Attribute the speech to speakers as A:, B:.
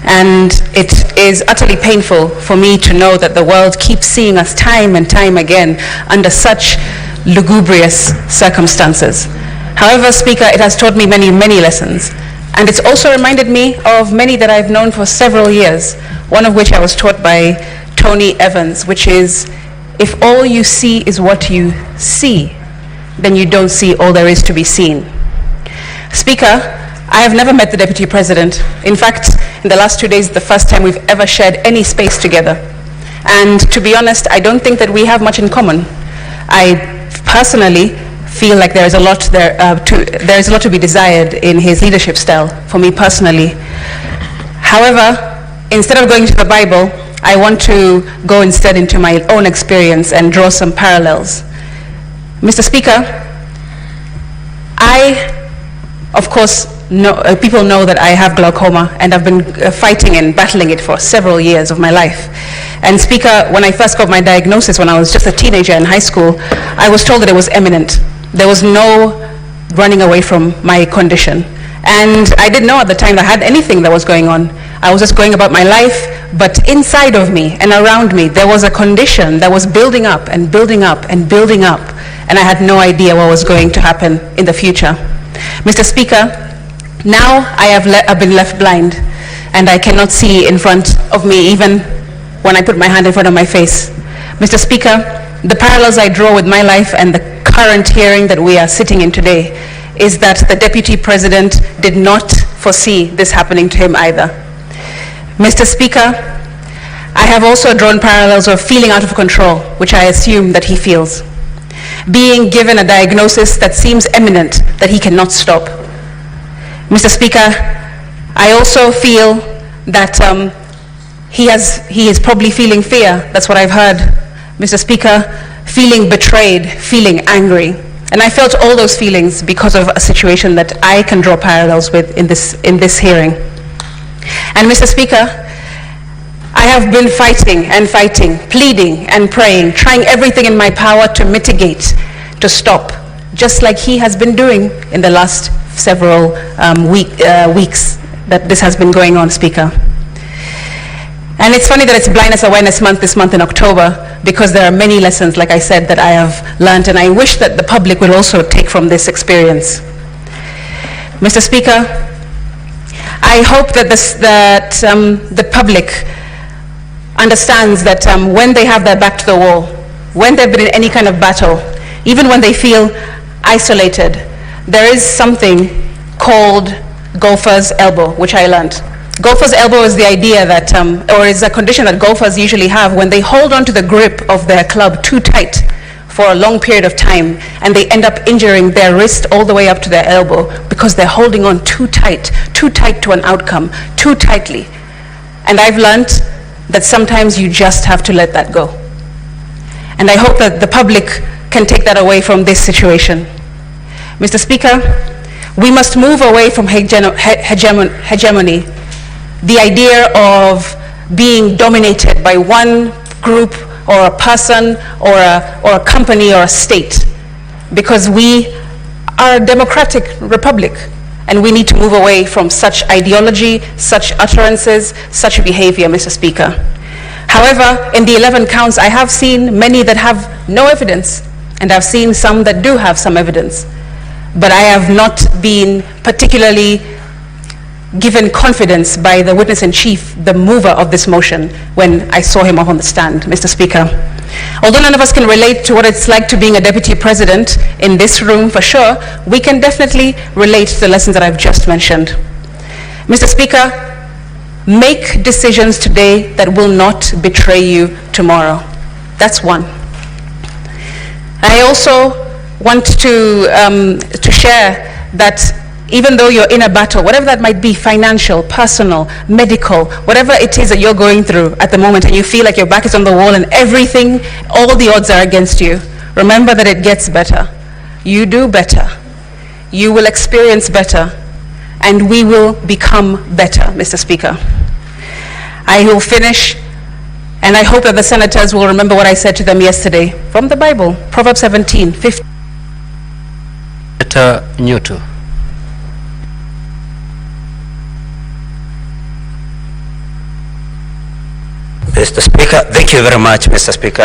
A: And it is utterly painful for me to know that the world keeps seeing us time and time again under such lugubrious circumstances. However, Speaker, it has taught me many, many lessons. And it's also reminded me of many that I've known for several years, one of which I was taught by Tony Evans, which is, if all you see is what you see, then you don't see all there is to be seen. Speaker, I have never met the Deputy President. In fact, in the last 2 days, the first time we've ever shared any space together. And to be honest, I don't think that we have much in common. I personally feel like there is a lot to be desired in his leadership style, for me personally. However, instead of going to the Bible, I want to go instead into my own experience and draw some parallels. Mr. Speaker, of course, people know that I have glaucoma, and I've been fighting and battling it for several years of my life. And Speaker, when I first got my diagnosis when I was just a teenager in high school, I was told that it was imminent. There was no running away from my condition. And I didn't know at the time that I had anything that was going on. I was just going about my life, but inside of me and around me, there was a condition that was building up and building up and building up, and I had no idea what was going to happen in the future. Mr. Speaker, now I've been left blind, and I cannot see in front of me even when I put my hand in front of my face. Mr. Speaker, the parallels I draw with my life and the current hearing that we are sitting in today is that the Deputy President did not foresee this happening to him either. Mr. Speaker, I have also drawn parallels of feeling out of control, which I assume that he feels. Being given a diagnosis that seems imminent, that he cannot stop. Mr. Speaker, I also feel that he is probably feeling fear. That's what I've heard. Mr. Speaker, feeling betrayed, feeling angry. And I felt all those feelings because of a situation that I can draw parallels with in this hearing. And Mr. Speaker, I have been fighting and fighting, pleading and praying, trying everything in my power to mitigate, to stop, just like he has been doing in the last several weeks that this has been going on, Speaker. And it's funny that it's Blindness Awareness Month this month in October, because there are many lessons, like I said, that I have learned, and I wish that the public will also take from this experience. Mr. Speaker, I hope that the public understands that when they have their back to the wall, when they've been in any kind of battle, even when they feel isolated, there is something called golfer's elbow, which I learned. Golfer's elbow is the idea that, or is a condition that golfers usually have when they hold on to the grip of their club too tight for a long period of time, and they end up injuring their wrist all the way up to their elbow because they're holding on too tight to an outcome, too tightly. And I've learned that sometimes you just have to let that go. And I hope that the public can take that away from this situation. Mr. Speaker, we must move away from hegemony, the idea of being dominated by one group or a person or a company or a state, because we are a democratic republic, and we need to move away from such ideology, such utterances, such behavior, Mr. Speaker. However, in the 11 counts, I have seen many that have no evidence, and I've seen some that do have some evidence. But I have not been particularly given confidence by the witness-in-chief, the mover of this motion, when I saw him up on the stand, Mr. Speaker. Although none of us can relate to what it's like to being a deputy president in this room for sure, we can definitely relate to the lessons that I've just mentioned. Mr. Speaker, make decisions today that will not betray you tomorrow. That's one. I also want to share that even though you're in a battle, whatever that might be, financial, personal, medical, whatever it is that you're going through at the moment, and you feel like your back is on the wall and everything, all the odds are against you, remember that it gets better. You do better. You will experience better, and we will become better, Mr. Speaker. I will finish, and I hope that the senators will remember what I said to them yesterday from the Bible, Proverbs 17:15.
B: Senator Newto. Mr. Speaker. Thank you very much, Mr. Speaker.